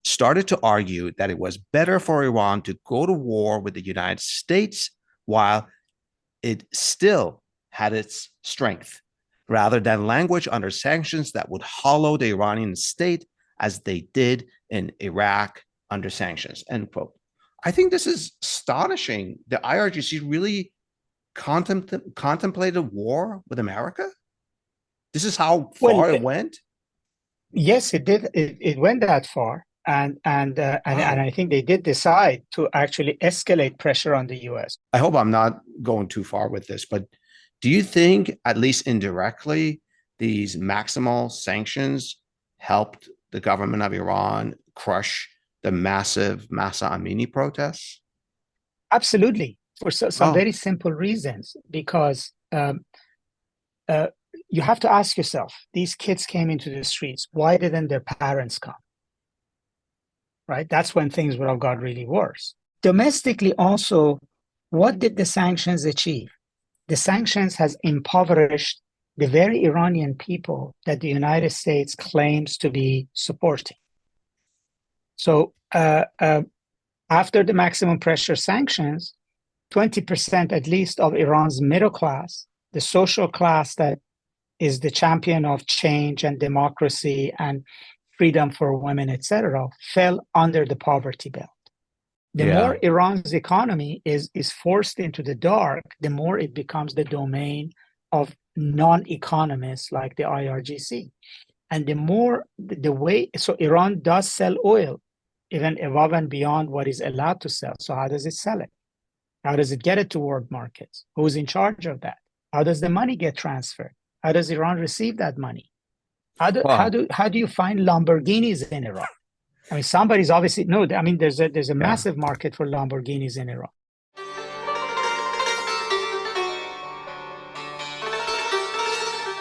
started to argue that it was better for Iran to go to war with the United States while it still had its strength, rather than language under sanctions that would hollow the Iranian state as they did in Iraq under sanctions, end quote. I think this is astonishing. The IRGC really contemplated war with America? This is how Well, far it went? yes, it did. It went that far, and Wow. I think they did decide to actually escalate pressure on the U.S. I hope I'm not going too far with this, but do you think, at least indirectly, these maximal sanctions helped the government of Iran crush the massive Mahsa Amini protests? Absolutely, for some Oh, very simple reasons. Because uh, you have to ask yourself: these kids came into the streets. Why didn't their parents come? Right? That's when things would have got really worse. Domestically, also, what did the sanctions achieve? The sanctions has impoverished the very Iranian people that the United States claims to be supporting. So after the maximum pressure sanctions, 20% at least of Iran's middle class, the social class that is the champion of change and democracy and freedom for women, etc., fell under the poverty belt. The yeah. more Iran's economy is forced into the dark, the more it becomes the domain of non-economists like the IRGC. And the more the way, so Iran does sell oil, even above and beyond what is allowed to sell. So how does it sell it? How does it get it to world markets? Who's in charge of that? How does the money get transferred? How does Iran receive that money? Well, How do you find Lamborghinis in Iran? I mean, somebody's obviously no. I mean, there's a yeah. massive market for Lamborghinis in Iran.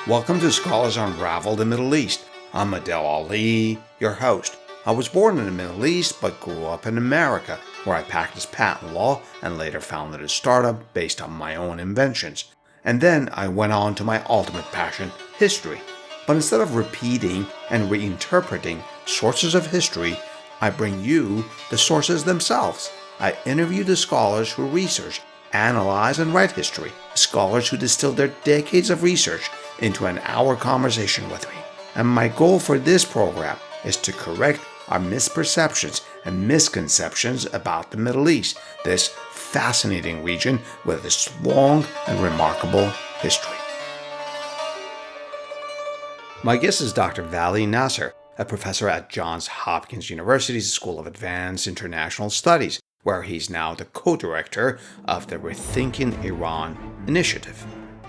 Welcome to Scholars Unravel the Middle East. I'm Adel Aali, your host. I was born in the Middle East but grew up in America, where I practiced patent law and later founded a startup based on my own inventions. And then I went on to my ultimate passion, history. But instead of repeating and reinterpreting sources of history, I bring you the sources themselves. I interview the scholars who research, analyze, and write history, scholars who distill their decades of research into an hour conversation with me. And my goal for this program is to correct our misperceptions and misconceptions about the Middle East, this fascinating region with its long and remarkable history. My guest is Dr. Vali Nasser, a professor at Johns Hopkins University's School of Advanced International Studies, where he's now the co-director of the Rethinking Iran initiative.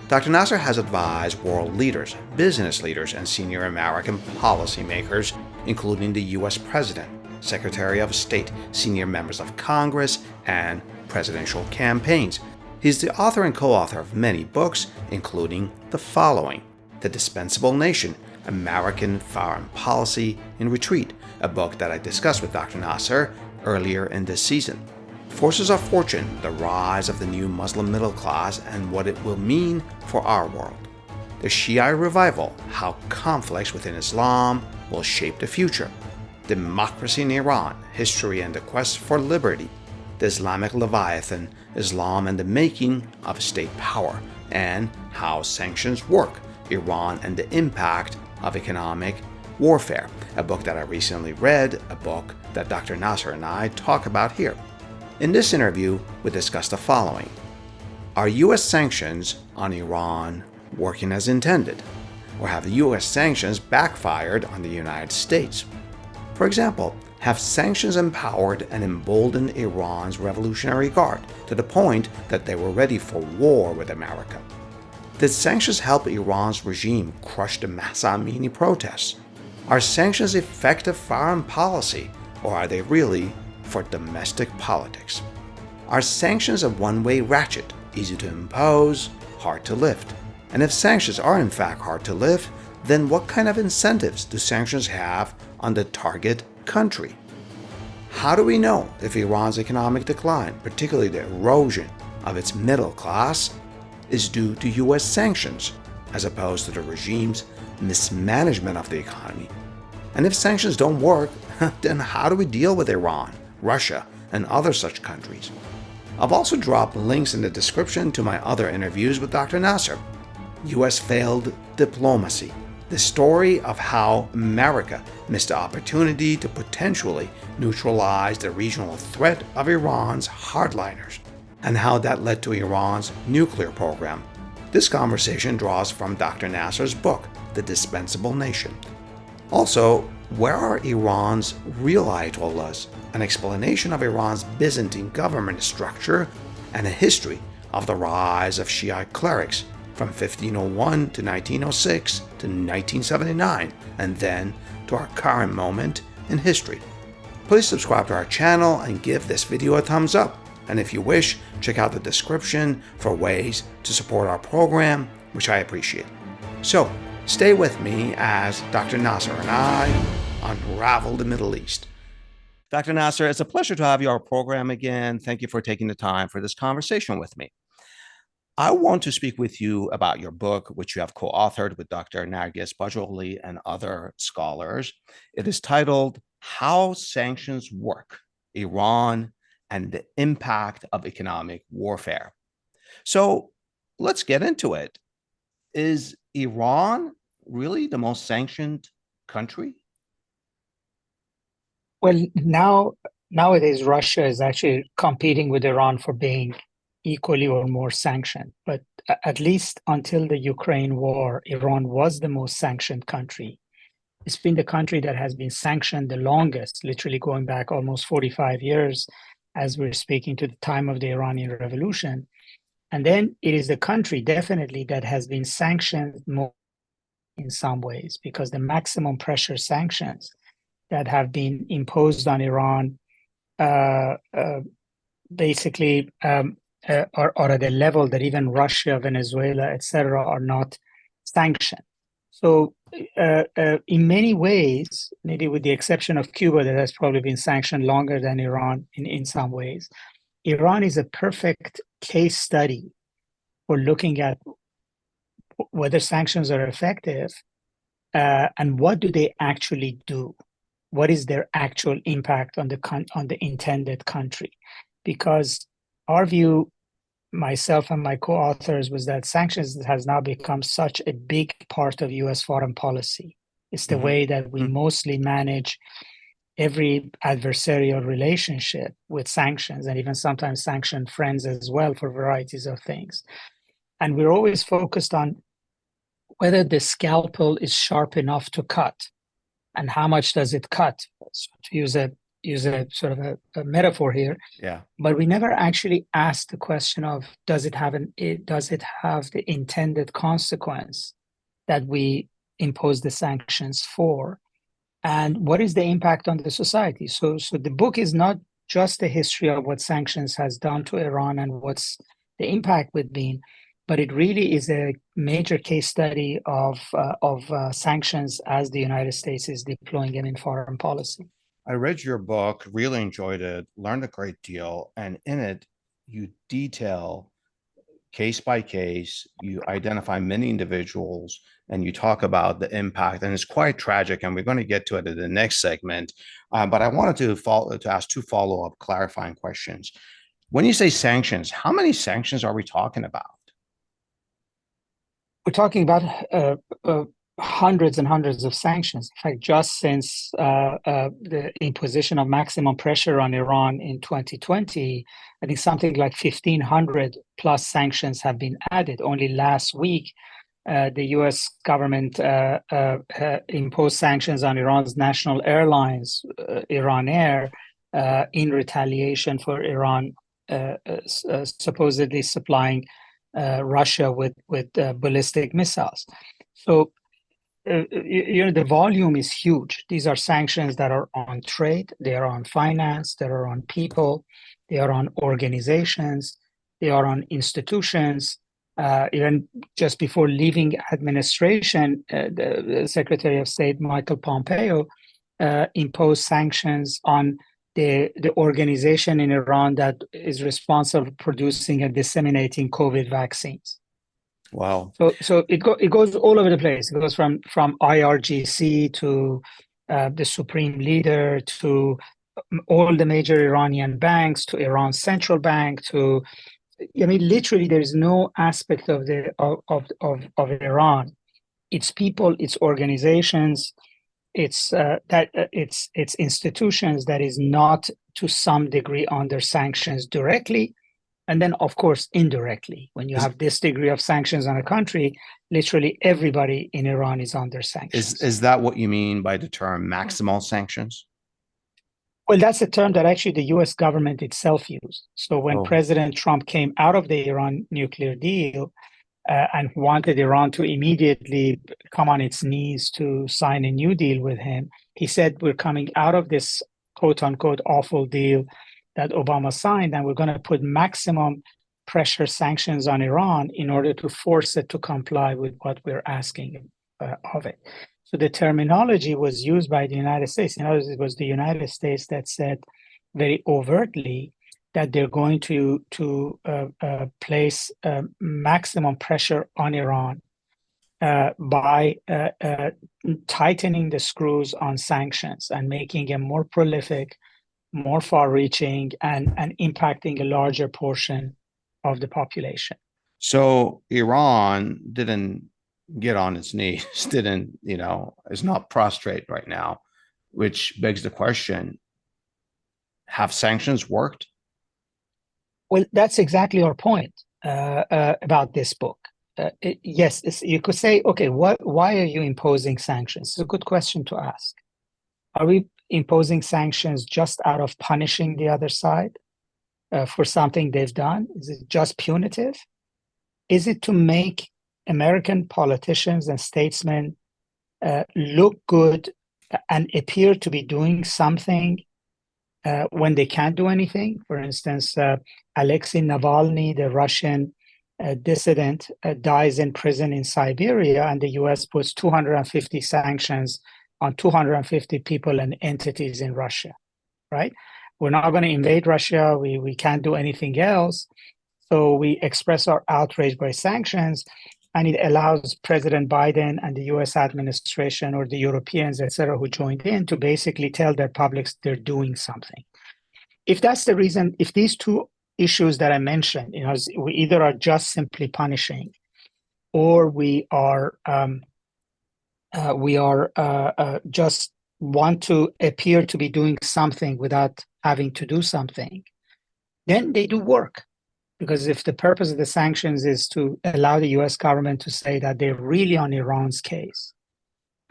Dr. Nasser has advised world leaders, business leaders, and senior American policymakers, including the U.S. President, Secretary of State, senior members of Congress, and presidential campaigns. He's the author and co-author of many books, including the following: The Dispensable Nation, American Foreign Policy in Retreat, a book that I discussed with Dr. Nasser earlier in this season. Forces of Fortune, The Rise of the New Muslim Middle Class and What It Will Mean for Our World. The Shia Revival, How Conflicts Within Islam Will Shape the Future. Democracy in Iran, History and the Quest for Liberty. The Islamic Leviathan, Islam and the Making of State Power, and How Sanctions Work, Iran and the Impact of Economic Warfare, a book that I recently read, a book that Dr. Nasser and I talk about here. In this interview, we discuss the following: Are U.S. sanctions on Iran working as intended? Or have the U.S. sanctions backfired on the United States? For example, have sanctions empowered and emboldened Iran's Revolutionary Guard to the point that they were ready for war with America? Did sanctions help Iran's regime crush the Mahsa Amini protests? Are sanctions effective foreign policy, or are they really for domestic politics? Are sanctions a one-way ratchet, easy to impose, hard to lift? And if sanctions are in fact hard to lift, then what kind of incentives do sanctions have on the target country? How do we know if Iran's economic decline, particularly the erosion of its middle class, is due to U.S. sanctions, as opposed to the regime's mismanagement of the economy? And if sanctions don't work, then how do we deal with Iran, Russia, and other such countries? I've also dropped links in the description to my other interviews with Dr. Nasser. U.S. failed diplomacy, the story of how America missed the opportunity to potentially neutralize the regional threat of Iran's hardliners, and how that led to Iran's nuclear program. This conversation draws from Dr. Nasser's book, The Dispensable Nation. Also, where are Iran's real Ayatollahs? An explanation of Iran's Byzantine government structure and a history of the rise of Shiite clerics from 1501 to 1906 to 1979, and then to our current moment in history. Please subscribe to our channel and give this video a thumbs up. And if you wish, check out the description for ways to support our program, which I appreciate. So, stay with me as Dr. Nasser and I unravel the Middle East. Dr. Nasser, it's a pleasure to have you on our program again. Thank you for taking the time for this conversation with me. I want to speak with you about your book, which you have co-authored with Dr. Nargis Bajoli and other scholars. It is titled How Sanctions Work, Iran and the Impact of Economic Warfare. So let's get into it. Is Iran really the most sanctioned country? Well, nowadays, Russia is actually competing with Iran for being equally or more sanctioned. But at least until the Ukraine war, Iran was the most sanctioned country. It's been the country that has been sanctioned the longest, literally going back almost 45 years, as we're speaking, to the time of the Iranian Revolution. And then it is the country, definitely, that has been sanctioned more in some ways, because the maximum pressure sanctions that have been imposed on Iran basically are at a level that even Russia, Venezuela, etc., are not sanctioned. So in many ways, maybe with the exception of Cuba, that has probably been sanctioned longer than Iran in some ways, Iran is a perfect case study for looking at whether sanctions are effective and what do they actually do. What is their actual impact on the intended country? Because our view, myself and my co-authors, was that sanctions has now become such a big part of U.S. foreign policy. It's the way that we mostly manage every adversarial relationship with sanctions, and even sometimes sanctioned friends as well, for varieties of things. And we're always focused on whether the scalpel is sharp enough to cut, and how much does it cut? So to use a sort of a metaphor here. Yeah. But we never actually asked the question of does it have the intended consequence that we impose the sanctions for, and what is the impact on the society? So the book is not just a history of what sanctions has done to Iran and what's the impact would be, but it really is a major case study of sanctions as the United States is deploying them in foreign policy. I read your book, really enjoyed it, learned a great deal, and in it, you detail case by case, you identify many individuals, and you talk about the impact, and it's quite tragic, and we're going to get to it in the next segment. But I wanted to ask two follow-up clarifying questions. When you say sanctions, how many sanctions are we talking about? We're talking about hundreds and hundreds of sanctions. In fact, just since the imposition of maximum pressure on Iran in 2020, I think something like 1,500 plus sanctions have been added. Only last week, the US government imposed sanctions on Iran's national airlines, Iran Air, in retaliation for Iran supposedly supplying Russia with ballistic missiles. So, the volume is huge. These are sanctions that are on trade, they are on finance, they are on people, they are on organizations, they are on institutions. Even just before leaving administration, the Secretary of State Michael Pompeo imposed sanctions on the organization in Iran that is responsible for producing and disseminating COVID vaccines. Wow. So it goes all over the place. It goes from IRGC to the supreme leader, to all the major Iranian banks, to Iran's central bank, to, I mean, literally, there is no aspect of Iran, its people, its organizations, its institutions that is not to some degree under sanctions directly, and then of course indirectly. When you have this degree of sanctions on a country, literally everybody in Iran is under sanctions. Is that what you mean by the term maximal sanctions? Well, that's a term that actually the US government itself used. So when President Trump came out of the Iran nuclear deal and wanted Iran to immediately come on its knees to sign a new deal with him, he said, we're coming out of this quote unquote awful deal that Obama signed, and we're going to put maximum pressure sanctions on Iran in order to force it to comply with what we're asking of it. So the terminology was used by the United States. In other words, it was the United States that said very overtly that they're going to place maximum pressure on Iran by tightening the screws on sanctions and making them more prolific, more far-reaching, and impacting a larger portion of the population. So Iran didn't get on its knees, is not prostrate right now, which begs the question, have sanctions worked? Well, that's exactly our point about this book. Yes, you could say, okay, why are you imposing sanctions? It's a good question to ask. Are we imposing sanctions just out of punishing the other side for something they've done? Is it just punitive? Is it to make American politicians and statesmen look good and appear to be doing something when they can't do anything? For instance, Alexei Navalny, the Russian dissident, dies in prison in Siberia, and the US puts 250 sanctions on 250 people and entities in Russia, right? We're not going to invade Russia. We can't do anything else. So we express our outrage by sanctions, and it allows President Biden and the US administration or the Europeans, et cetera, who joined in to basically tell their publics they're doing something. If that's the reason, if these two issues that I mentioned, we either are just simply punishing, or we are just want to appear to be doing something without having to do something, then they do work. Because if the purpose of the sanctions is to allow the US government to say that they're really on Iran's case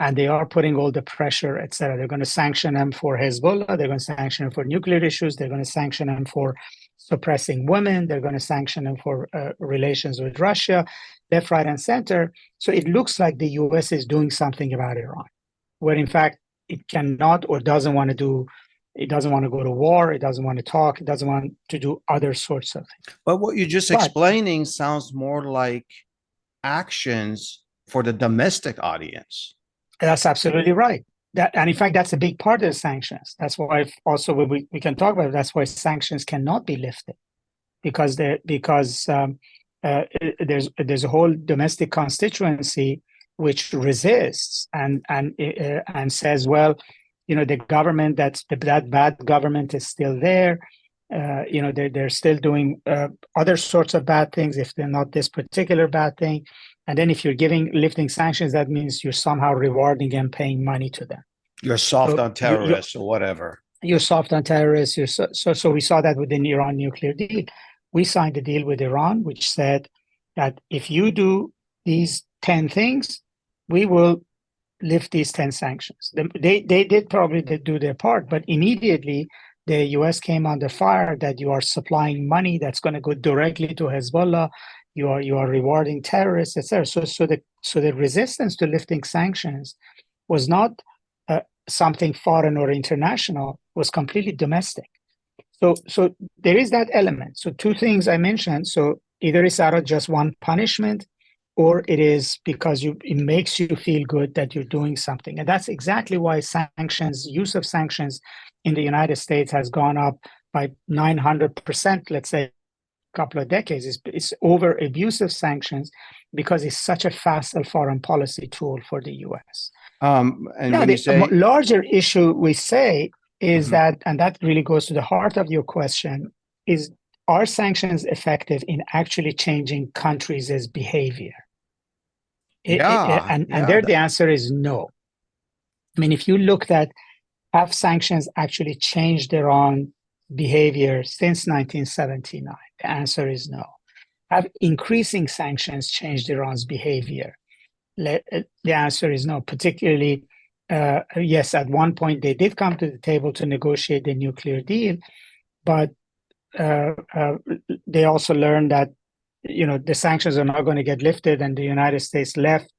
and they are putting all the pressure, et cetera, they're going to sanction them for Hezbollah, they're going to sanction them for nuclear issues, they're going to sanction them for suppressing women, they're going to sanction them for relations with Russia, left, right, and center. So it looks like the US is doing something about Iran, where in fact it cannot or doesn't want to do. It doesn't want to go to war. It doesn't want to talk. It doesn't want to do other sorts of things. But what you're just explaining sounds more like actions for the domestic audience. That's absolutely right. And in fact, that's a big part of the sanctions. That's why also we can talk about it, that's why sanctions cannot be lifted, because there's a whole domestic constituency which resists and says, well, the government, that bad government is still there. They're still doing other sorts of bad things if they're not this particular bad thing. And then if you're lifting sanctions, that means you're somehow rewarding and paying money to them. You're soft on terrorists or whatever. You're soft on terrorists. So we saw that with the Iran nuclear deal. We signed a deal with Iran, which said that if you do these 10 things, we will lift these 10 sanctions. They did probably do their part, but immediately the US came under fire that you are supplying money that's going to go directly to Hezbollah. You are rewarding terrorists, etc. So the resistance to lifting sanctions was not something foreign or international, was completely domestic. So there is that element. So two things I mentioned. So either it's out of just one punishment, or it is because it makes you feel good that you're doing something. And that's exactly why use of sanctions in the United States has gone up by 900%, let's say, a couple of decades. It's over abuse of sanctions because it's such a facile foreign policy tool for the US. And Now, when you the say, larger issue we say is Mhm. that, and that really goes to the heart of your question, is are sanctions effective in actually changing countries' behavior? Yeah, And yeah, there the answer is no. I mean, if you looked at have sanctions actually changed Iran behavior since 1979, the answer is no. Have increasing sanctions changed Iran's behavior? The answer is no. Particularly, yes, at one point they did come to the table to negotiate the nuclear deal, but uh, uh, they also learned that the sanctions are not going to get lifted, and the United States left,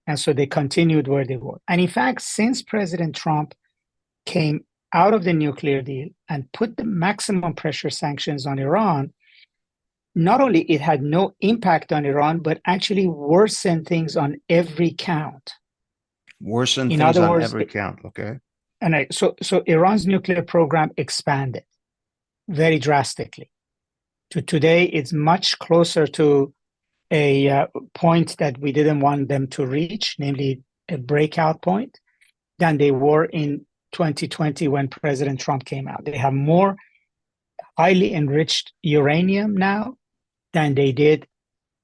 and so they continued where they were. And in fact, since President Trump came out of the nuclear deal and put the maximum pressure sanctions on Iran, not only it had no impact on Iran, but actually worsened things on every count. worsen In things other on words, every count. Okay. so Iran's nuclear program expanded very drastically. To today, it's much closer to a point that we didn't want them to reach, namely a breakout point, than they were in 2020 when President Trump came out. They have more highly enriched uranium now than they did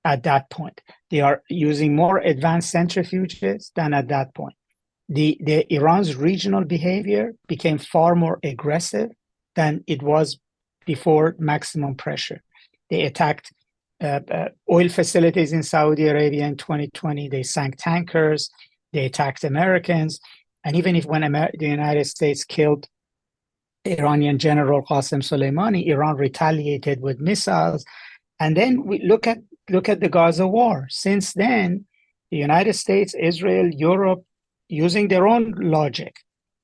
at that point. They are using more advanced centrifuges than at that point. The Iran's regional behavior became far more aggressive than it was before maximum pressure. They attacked oil facilities in Saudi Arabia in 2020. They sank tankers. They attacked Americans. And even if when the United States killed Iranian General Qasem Soleimani, Iran retaliated with missiles. And then we look at the Gaza war. Since then, the United States, Israel, Europe, using their own logic,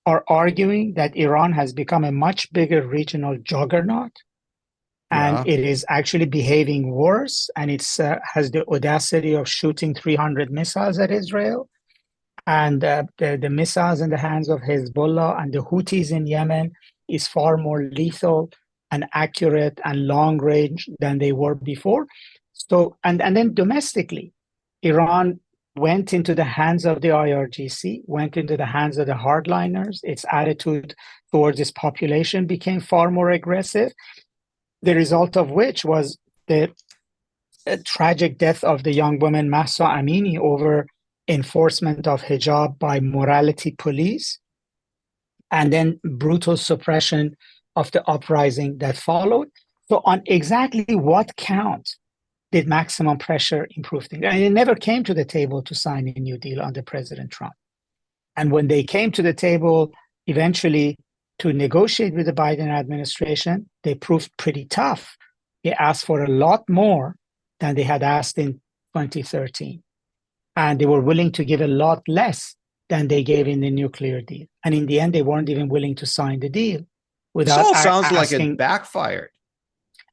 are arguing that Iran has become a much bigger regional juggernaut, and Yeah. it is actually behaving worse, and it has the audacity of shooting 300 missiles at Israel. And the missiles in the hands of Hezbollah and the Houthis in Yemen is far more lethal and accurate and long range than they were before. So, and then domestically, Iran went into the hands of the IRGC, went into the hands of the hardliners. Its attitude towards its population became far more aggressive. The result of which was the tragic death of the young woman Mahsa Amini over enforcement of hijab by morality police, and then brutal suppression of the uprising that followed. So, on exactly what count did maximum pressure improve things? And it never came to the table to sign a new deal under President Trump. And when they came to the table eventually to negotiate with the Biden administration, they proved pretty tough. They asked for a lot more than they had asked in 2013. And they were willing to give a lot less than they gave in the nuclear deal. And in the end, they weren't even willing to sign the deal This without all sounds like it asking. backfired.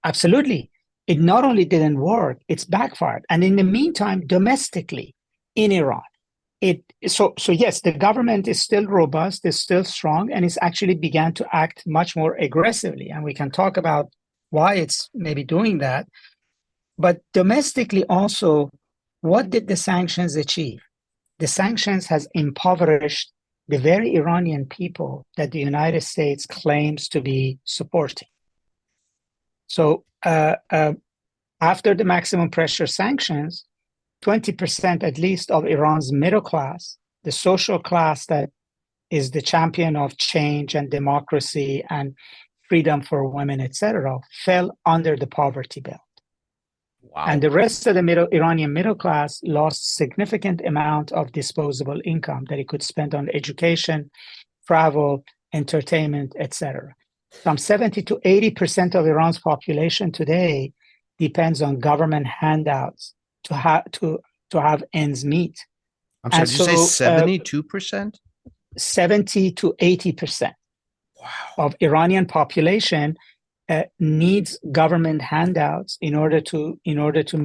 Absolutely. It not only didn't work, it's backfired. And in the meantime, domestically in Iran, so yes, the government is still robust, is still strong, and it's actually began to act much more aggressively. And we can talk about why it's maybe doing that. But domestically also, what did the sanctions achieve? The sanctions has impoverished the very Iranian people that the United States claims to be supporting. So after the maximum pressure sanctions, 20% at least of Iran's middle class, the social class that is the champion of change and democracy and freedom for women, etc., fell under the poverty belt. And Wow. the rest of the Iranian middle class lost significant amount of disposable income that it could spend on education, travel, entertainment, etc. Some 70 to 80% of Iran's population today depends on government handouts to have ends meet. I'm sorry, And did you say so 72%? 70 to 80% Wow. of Iranian population needs government handouts in order to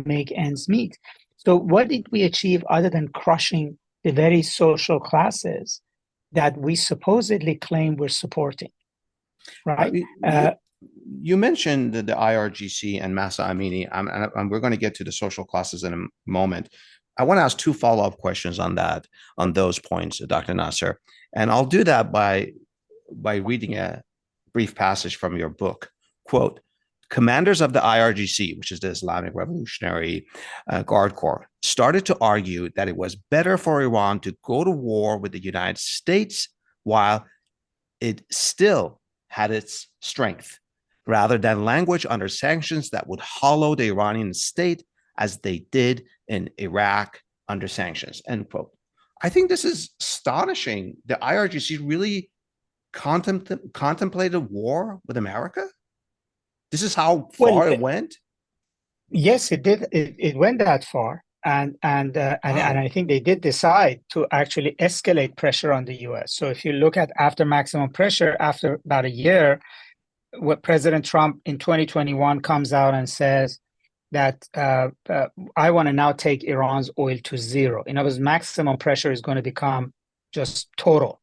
make ends meet. So what did we achieve other than crushing the very social classes that we supposedly claim we're supporting, right? You mentioned the IRGC and Mahsa Amini, and we're going to get to the social classes in a moment. I want to ask two follow-up questions on that, on those points, Dr. Nasser. And I'll do that by reading a brief passage from your book. Quote, commanders of the IRGC, which is the Islamic Revolutionary Guard Corps, started to argue that it was better for Iran to go to war with the United States while it still had its strength, rather than language under sanctions that would hollow the Iranian state as they did in Iraq under sanctions, end quote. I think this is astonishing. The IRGC really contemplated war with America? This is how far it went? Yes, it did. It went that far. And I think they did decide to actually escalate pressure on the US. So if you look at after maximum pressure, after about a year, what President Trump in 2021 comes out and says that I want to now take Iran's oil to zero. In other words, maximum pressure is going to become just total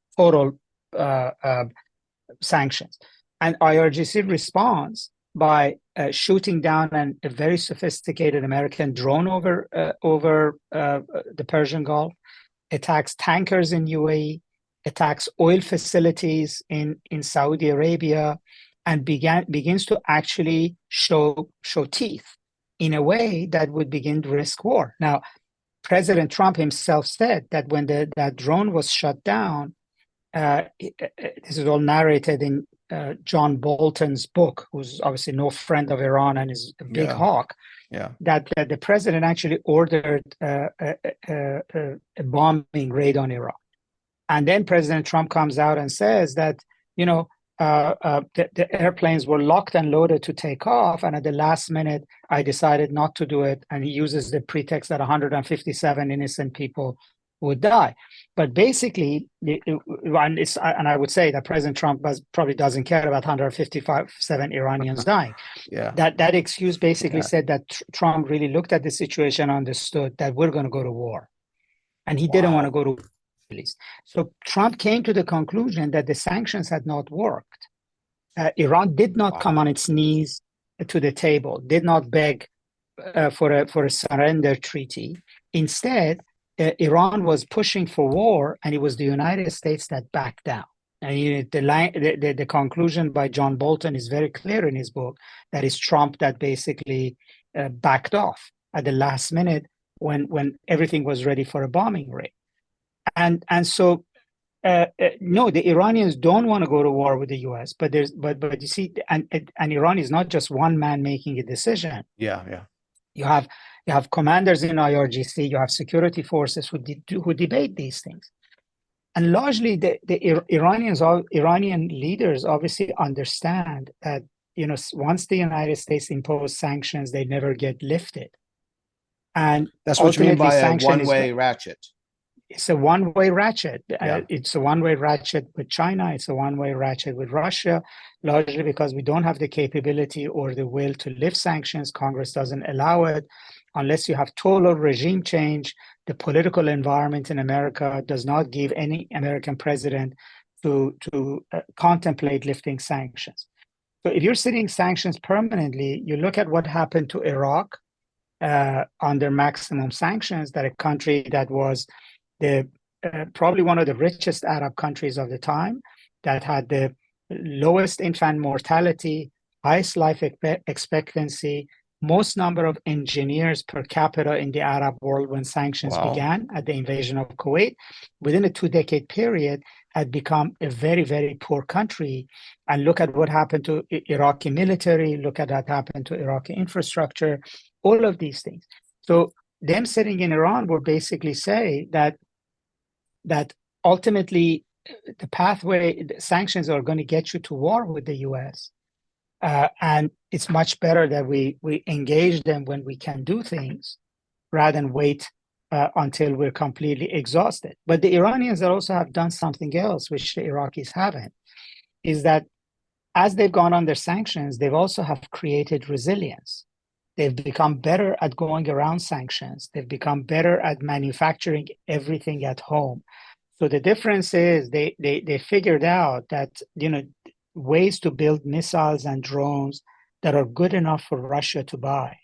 sanctions. And IRGC responds by shooting down a very sophisticated American drone over the Persian Gulf, attacks tankers in UAE, attacks oil facilities in Saudi Arabia, and begins to actually show teeth in a way that would begin to risk war. Now, President Trump himself said that when that drone was shut down, this is all narrated in John Bolton's book, who's obviously no friend of Iran and is a big hawk, that the president actually ordered a bombing raid on Iran. And then President Trump comes out and says that, the airplanes were locked and loaded to take off, and at the last minute, I decided not to do it. And he uses the pretext that 157 innocent people would die. But basically, and I would say that President Trump probably doesn't care about 157 Iranians dying. That excuse basically said that Trump really looked at the situation, understood that we're going to go to war, and he didn't want to go to war. So Trump came to the conclusion that the sanctions had not worked. Iran did not come on its knees to the table, did not beg for a surrender treaty. Instead, Iran was pushing for war, and it was the United States that backed down. And the conclusion by John Bolton is very clear in his book, that it's Trump that basically backed off at the last minute when everything was ready for a bombing raid. And so no, the Iranians don't want to go to war with the U.S. But you see, and Iran is not just one man making a decision. You have commanders in IRGC, you have security forces who debate these things. And largely the Iranian leaders obviously understand that, once the United States impose sanctions, they never get lifted. And that's what you mean by a one-way ratchet. It's a one-way ratchet. It's a one-way ratchet with China. It's a one-way ratchet with Russia, largely because we don't have the capability or the will to lift sanctions. Congress doesn't allow it. Unless you have total regime change, the political environment in America does not give any American president to contemplate lifting sanctions. So if you're sitting sanctions permanently, you look at what happened to Iraq under maximum sanctions, that a country that was probably one of the richest Arab countries of the time, that had the lowest infant mortality, highest life expectancy, most number of engineers per capita in the Arab world when sanctions began at the invasion of Kuwait, within a 2-decade period, had become a very, very poor country. And look at what happened to Iraqi military, look at what happened to Iraqi infrastructure, all of these things. So them sitting in Iran would basically say that ultimately the pathway, the sanctions are going to get you to war with the US. And it's much better that we engage them when we can do things rather than wait until we're completely exhausted. But the Iranians also have done something else, which the Iraqis haven't, is that as they've gone under sanctions, they've also have created resilience. They've become better at going around sanctions. They've become better at manufacturing everything at home. So the difference is they figured out that, ways to build missiles and drones that are good enough for Russia to buy.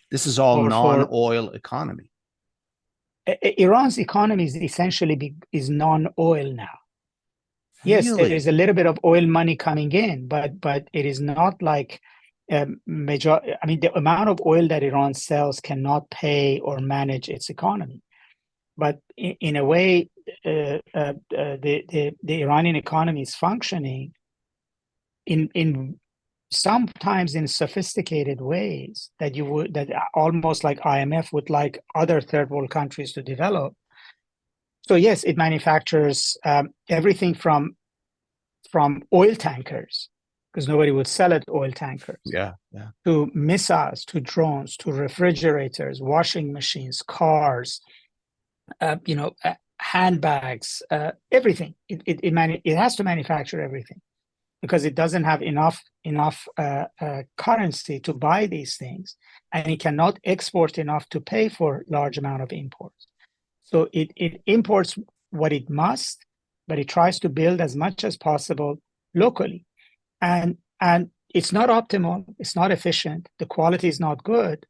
This is all non-oil economy. Iran's economy is essentially is non-oil now. Yes, there is Really? a little bit of oil money coming in, but it is not like major. I mean, the amount of oil that Iran sells cannot pay or manage its economy. But in a way, the Iranian economy is functioning in sometimes in sophisticated ways that almost like IMF would like other third world countries to develop. So yes, it manufactures everything from oil tankers, because nobody would sell it oil tankers, Yeah, yeah. to missiles, to drones, to refrigerators, washing machines, cars, handbags, everything. It has to manufacture everything because it doesn't have enough currency to buy these things, and it cannot export enough to pay for large amount of imports. So it imports what it must, but it tries to build as much as possible locally. And it's not optimal, it's not efficient, the quality is not good,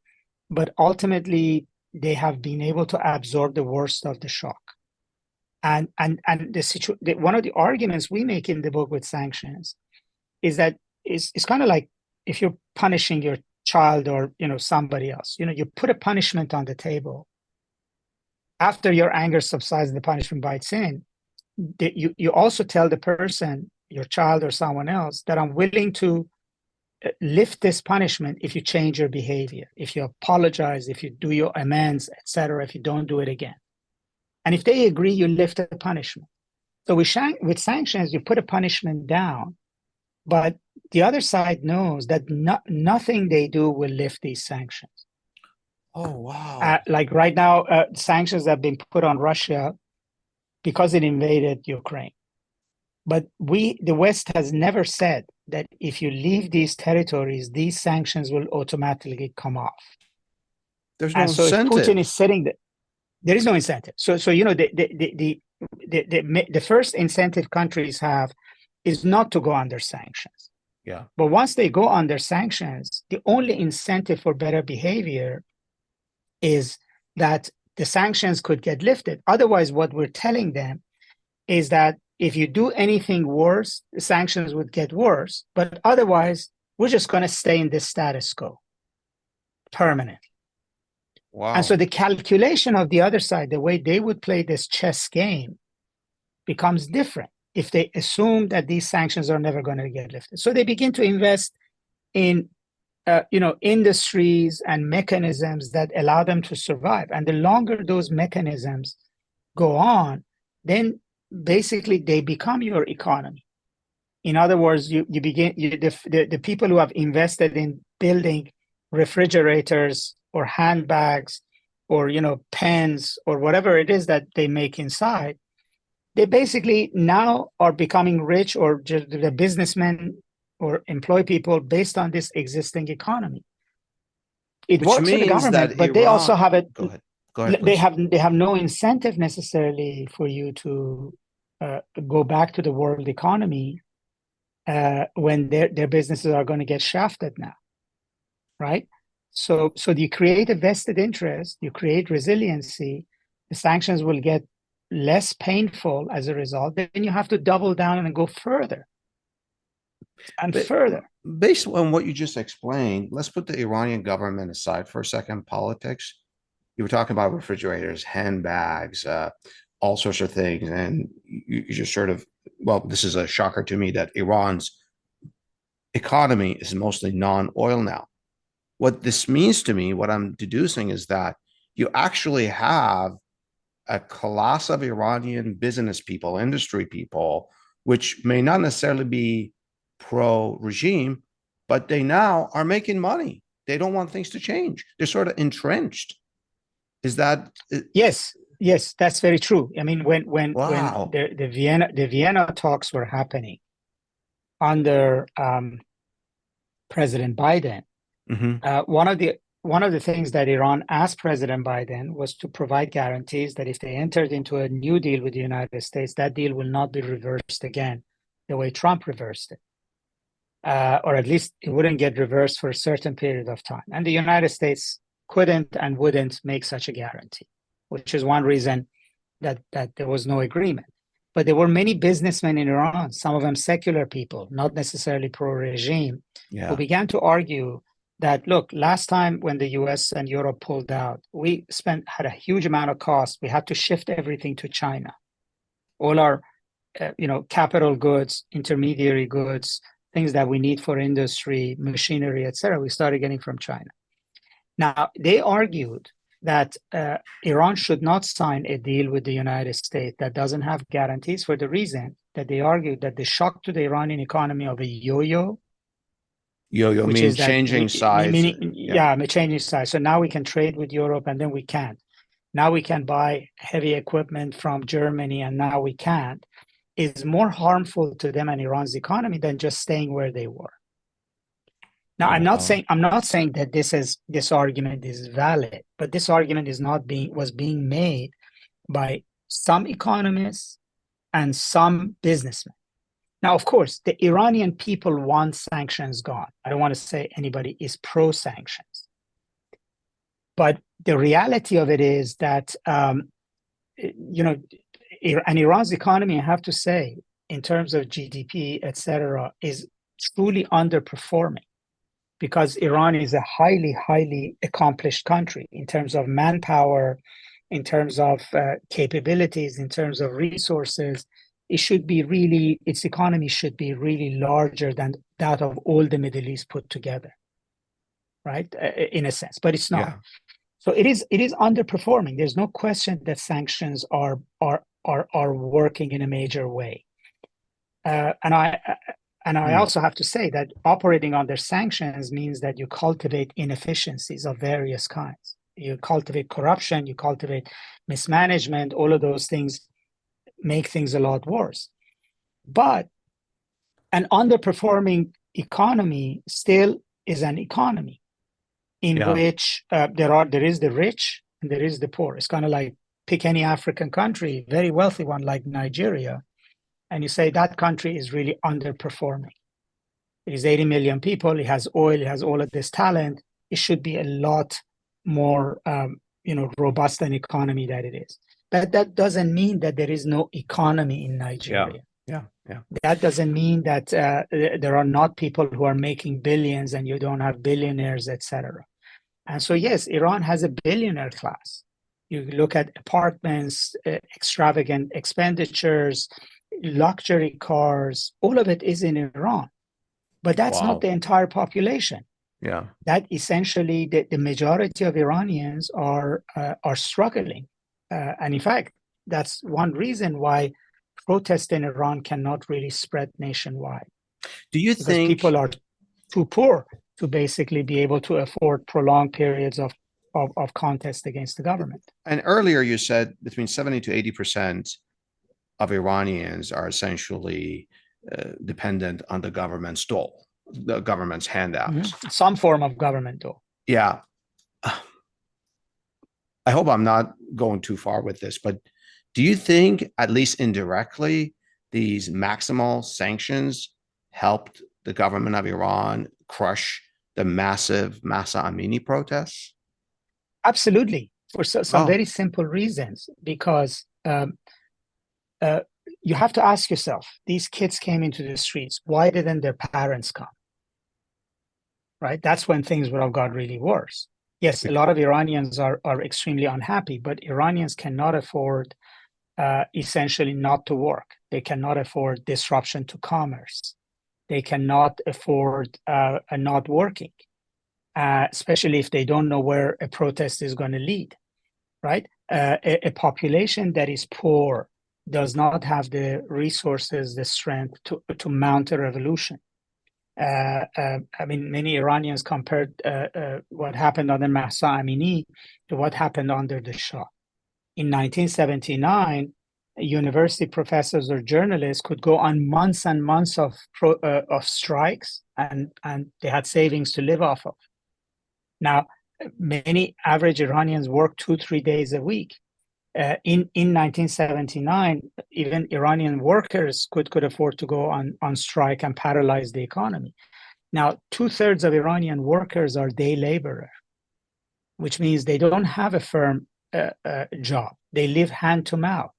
but ultimately they have been able to absorb the worst of the shock. And one of the arguments we make in the book with sanctions is that it's kind of like if you're punishing your child or somebody else, you put a punishment on the table. After your anger subsides, the punishment bites in. You also tell the person, your child or someone else, that I'm willing to lift this punishment if you change your behavior, if you apologize, if you do your amends, etc., if you don't do it again. And if they agree, you lift the punishment. So with sanctions, you put a punishment down, but the other side knows that nothing they do will lift these sanctions. Oh, wow. Like right now, sanctions have been put on Russia because it invaded Ukraine. But the West has never said that if you leave these territories, these sanctions will automatically come off. There's no And so if Putin incentive. is sitting there is no incentive. So the first incentive countries have is not to go under sanctions. Yeah. But once they go under sanctions, the only incentive for better behavior is that the sanctions could get lifted. Otherwise, what we're telling them is that if you do anything worse, the sanctions would get worse. But otherwise, we're just going to stay in this status quo permanently. Wow. And so the calculation of the other side, the way they would play this chess game, becomes different if they assume that these sanctions are never going to get lifted. So they begin to invest in industries and mechanisms that allow them to survive. And the longer those mechanisms go on, then basically they become your economy. In other words, the people who have invested in building refrigerators or handbags or pens or whatever it is that they make inside, they basically now are becoming rich, or just the businessmen or employ people based on this existing economy. It Which works for the means government, that but they also Iran. have it. Go ahead. Go ahead, They please. have no incentive necessarily for you to go back to the world economy when their businesses are going to get shafted now, right? So you create a vested interest, you create resiliency. The sanctions will get less painful as a result. Then you have to double down and go further and But further. based on what you just explained, let's put the Iranian government aside for a second. Politics. You were talking about refrigerators, handbags, all sorts of things, and you just sort of, well, this is a shocker to me that Iran's economy is mostly non-oil now. What this means to me, what I'm deducing, is that you actually have a class of Iranian business people, industry people, which may not necessarily be pro-regime, but they now are making money. They don't want things to change. They're sort of entrenched. Is that? Yes, that's very true. I mean, when Wow. the Vienna talks were happening under President Biden, Mm-hmm. one of the things that Iran asked President Biden was to provide guarantees that if they entered into a new deal with the United States, that deal will not be reversed again the way Trump reversed it. Or at least it wouldn't get reversed for a certain period of time. And the United States couldn't and wouldn't make such a guarantee. which is one reason that there was no agreement. But there were many businessmen in Iran, some of them secular people, not necessarily pro-regime, who began to argue that, look, last time when the US and Europe pulled out, we had a huge amount of cost. We had to shift everything to China. All our capital goods, intermediary goods, things that we need for industry, machinery, etc., we started getting from China. Now, they argued that Iran should not sign a deal with the United States that doesn't have guarantees, for the reason that they argued that the shock to the Iranian economy of a yo-yo, which means changing sides. Changing sides. So now we can trade with Europe and then we can't. Now we can buy heavy equipment from Germany and now we can't, is more harmful to them and Iran's economy than just staying where they were. Now, I'm not saying that this argument is valid, but this argument was being made by some economists and some businessmen. Now, of course, the Iranian people want sanctions gone. I don't want to say anybody is pro-sanctions. But the reality of it is that, and Iran's economy, I have to say, in terms of GDP, etc., is truly underperforming, because Iran is a highly, highly accomplished country in terms of manpower, in terms of capabilities, in terms of resources. Its economy should be really larger than that of all the Middle East put together, right? In a sense, but it's not. Yeah. So it is underperforming. There's no question that sanctions are working in a major way. And I also have to say that operating under sanctions means that you cultivate inefficiencies of various kinds. You cultivate corruption, you cultivate mismanagement, all of those things make things a lot worse. But an underperforming economy still is an economy in which there is the rich and there is the poor. It's kind of like pick any African country, very wealthy one like Nigeria, and you say that country is really underperforming. It is 80 million people, it has oil, it has all of this talent. It should be a lot more robust an economy that it is. But that doesn't mean that there is no economy in Nigeria. Yeah. That doesn't mean that there are not people who are making billions and you don't have billionaires, etc. And so, yes, Iran has a billionaire class. You look at apartments, extravagant expenditures, luxury cars, all of it is in Iran. But that's not the entire population. Yeah. That essentially the majority of Iranians are struggling. And in fact, that's one reason why protests in Iran cannot really spread nationwide. Do you think people are too poor to basically be able to afford prolonged periods of contest against the government? And earlier you said between 70 to 80% of Iranians are essentially dependent on the government's dole, the government's handouts. Mm-hmm. Some form of government dole. Yeah. I hope I'm not going too far with this, but do you think, at least indirectly, these maximal sanctions helped the government of Iran crush the massive Mahsa Amini protests? Absolutely, for some very simple reasons. Because you have to ask yourself, these kids came into the streets, why didn't their parents come? Right? That's when things would have got really worse. Yes, a lot of Iranians are extremely unhappy, but Iranians cannot afford essentially not to work. They cannot afford disruption to commerce. They cannot afford not working, especially if they don't know where a protest is going to lead, right? A population that is poor does not have the resources, the strength to mount a revolution. Many Iranians compared what happened under Mahsa Amini to what happened under the Shah. In 1979, university professors or journalists could go on months and months of strikes, and they had savings to live off of. Now, many average Iranians work 2-3 days a week. In 1979, even Iranian workers could afford to go on strike and paralyze the economy. Now, 2/3 of Iranian workers are day laborer, which means they don't have a firm job. They live hand to mouth.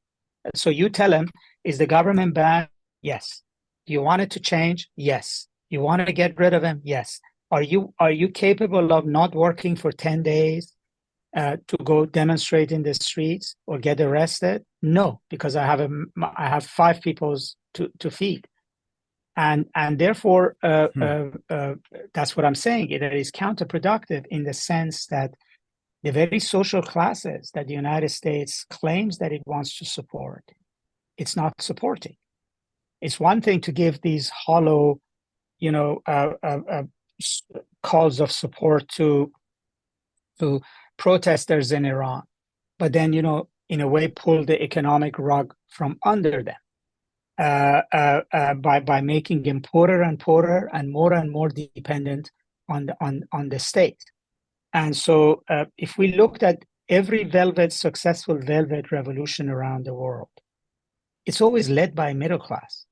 So you tell them, is the government bad? Yes. Do you want it to change? Yes. You want to get rid of him? Yes. Are you capable of not working for 10 days to go demonstrate in the streets or get arrested? No, because I have 5 people to feed. And therefore, that's what I'm saying. It is counterproductive in the sense that the very social classes that the United States claims that it wants to support, it's not supporting. It's one thing to give these hollow, calls of support to protesters in Iran, but then, in a way, pull the economic rug from under them by making them poorer and poorer and more dependent on the state. And so if we looked at every successful velvet revolution around the world, it's always led by middle class.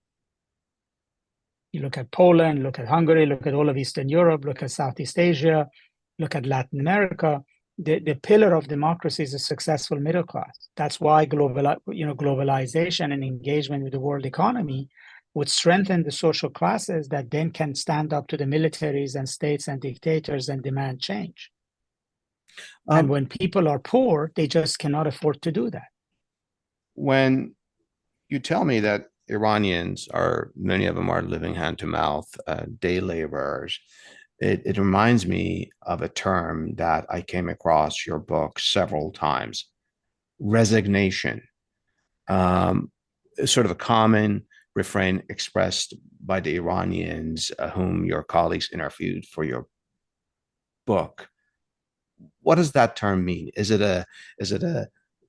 You look at Poland, look at Hungary, look at all of Eastern Europe, look at Southeast Asia, look at Latin America. The pillar of democracy is a successful middle class. That's why globalization and engagement with the world economy would strengthen the social classes that then can stand up to the militaries and states and dictators and demand change. And when people are poor, they just cannot afford to do that. When you tell me that Iranians many of them are living hand to mouth, day laborers, it reminds me of a term that I came across your book several times: resignation. Sort of a common refrain expressed by the Iranians whom your colleagues interviewed for your book. What does that term mean? Is it a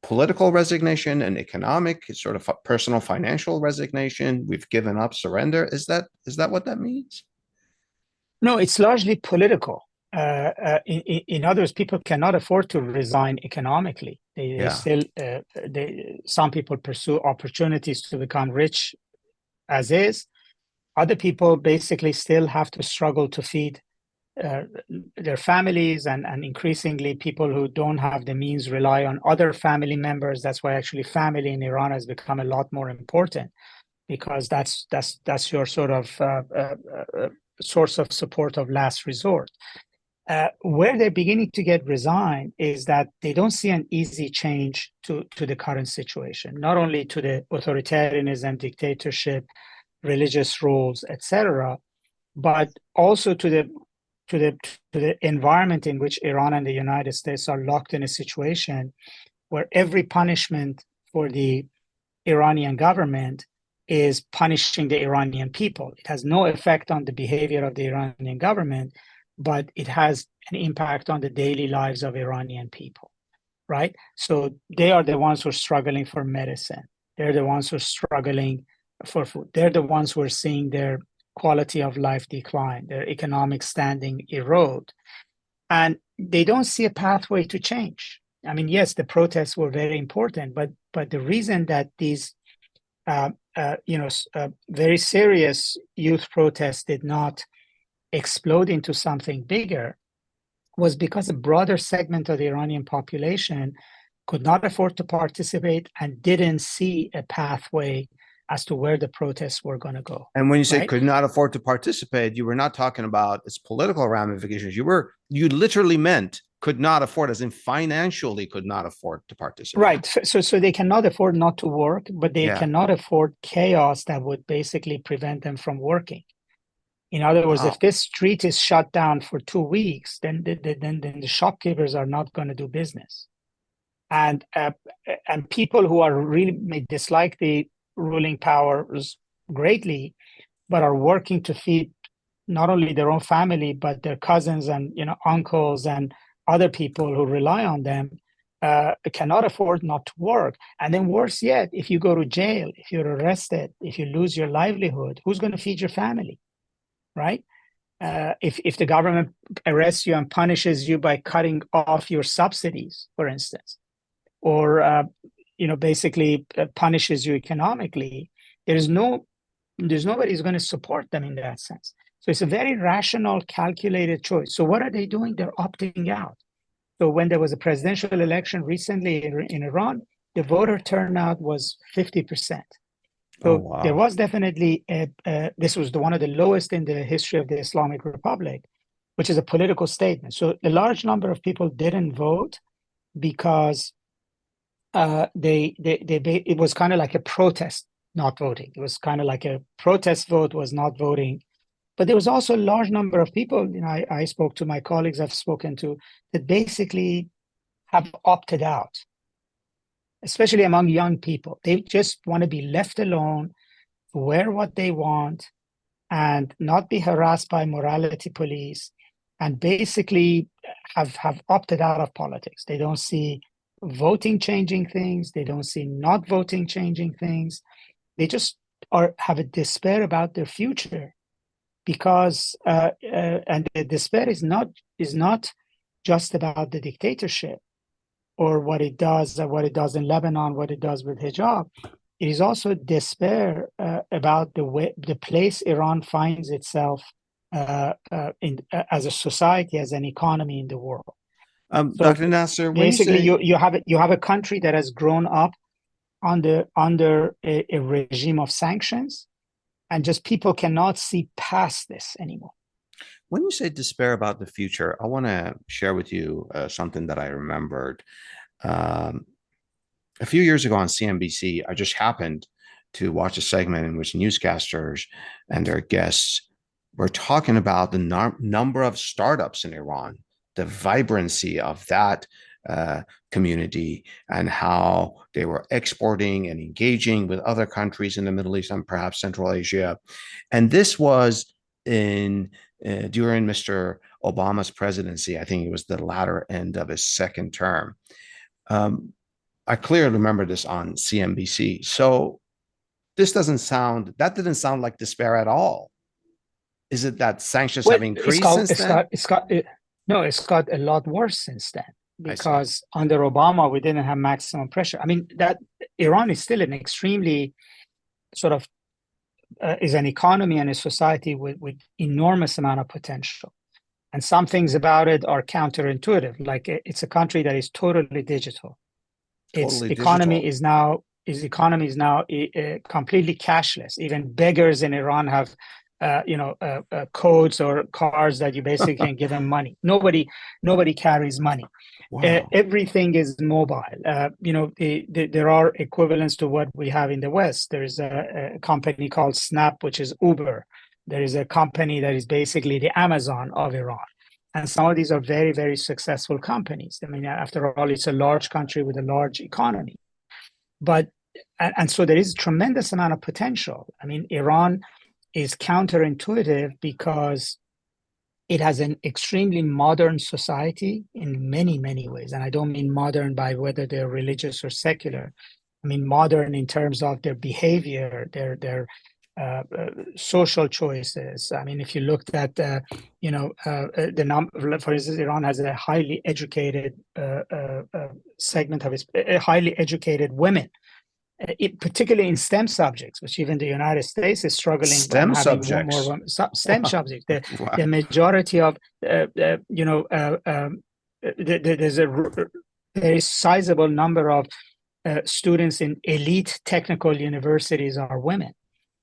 political resignation, an economic, sort of personal financial resignation? We've given up, surrender. Is that what that means? No, it's largely political. In other words, people cannot afford to resign economically. Some people pursue opportunities to become rich as is. Other people basically still have to struggle to feed their families, and increasingly people who don't have the means rely on other family members. That's why actually family in Iran has become a lot more important, because that's your sort of source of support of last resort. Where they're beginning to get resigned is that they don't see an easy change to the current situation, not only to the authoritarianism, dictatorship, religious rules, etc., but also to the environment in which Iran and the United States are locked in a situation where every punishment for the Iranian government is punishing the Iranian people. It has no effect on the behavior of the Iranian government, but it has an impact on the daily lives of Iranian people, right? So they are the ones who are struggling for medicine. They're the ones who are struggling for food. They're the ones who are seeing their quality of life decline, their economic standing erode. And they don't see a pathway to change. I mean, yes, the protests were very important, but the reason that these very serious youth protests did not explode into something bigger was because a broader segment of the Iranian population could not afford to participate and didn't see a pathway as to where the protests were going to go. And when you say could not afford to participate, you were not talking about its political ramifications. You literally meant could not afford, as in financially could not afford to participate. Right. So they cannot afford not to work, but they cannot afford chaos that would basically prevent them from working. In other words, if this street is shut down for 2 weeks, then the shopkeepers are not going to do business. And people who are really may dislike the ruling powers greatly, but are working to feed not only their own family, but their cousins and uncles and other people who rely on them, cannot afford not to work. And then worse yet, if you go to jail, if you're arrested, if you lose your livelihood, who's going to feed your family, right? If the government arrests you and punishes you by cutting off your subsidies, for instance, or basically punishes you economically, there's nobody who's going to support them in that sense. So it's a very rational, calculated choice. So what are they doing? They're opting out. So when there was a presidential election recently in Iran, the voter turnout was 50%. Oh, So wow. there was definitely this was one of the lowest in the history of the Islamic Republic, which is a political statement. So a large number of people didn't vote because it was kind of like a protest not voting. It was kind of like a protest vote was not voting. But there was also a large number of people, I spoke to, my colleagues I've spoken to, that basically have opted out, especially among young people. They just want to be left alone, wear what they want, and not be harassed by morality police, and basically have opted out of politics. They don't see voting changing things. They don't see not voting changing things. They just have a despair about their future, because and the despair is not just about the dictatorship or what it does in Lebanon, what it does with hijab. It is also despair about the place Iran finds itself as a society, as an economy in the world. So Dr. Nasser, when basically, you say you have a country that has grown up under a regime of sanctions, and just people cannot see past this anymore. when you say despair about the future, I want to share with you something that I remembered. Um, a few years ago on CNBC, I just happened to watch a segment in which newscasters and their guests were talking about the number of startups in Iran, the vibrancy of that community, and how they were exporting and engaging with other countries in the Middle East and perhaps Central Asia. And this was during Mr. Obama's presidency. I think it was the latter end of his second term. Um, I clearly remember this on CNBC. So that didn't sound like despair at all. Is it that sanctions Well, have increased since then? No, it's got a lot worse since then, I see. because under Obama we didn't have maximum pressure. I mean, that Iran is still an extremely sort of is an economy and a society with enormous amount of potential. And some things about it are counterintuitive. Like, it's a country that is totally digital. Its Totally economy digital. is now completely cashless. Even beggars in Iran have codes or cards that you basically can give them money. Nobody carries money. Wow. Everything is mobile. There are equivalents to what we have in the West. There is a company called Snap, which is Uber. There is a company that is basically the Amazon of Iran. And some of these are very, very successful companies. I mean, after all, it's a large country with a large economy. And so there is a tremendous amount of potential. I mean, Iran is counterintuitive because it has an extremely modern society in many, many ways. And I don't mean modern by whether they're religious or secular. I mean modern in terms of their behavior, their social choices. I mean, if you looked at, the number, for instance, Iran has a highly educated segment of its highly educated women. Particularly in STEM subjects, which even the United States is struggling on STEM having subjects. more STEM Wow. subjects. Wow. The majority of, there's a very sizable number of students in elite technical universities are women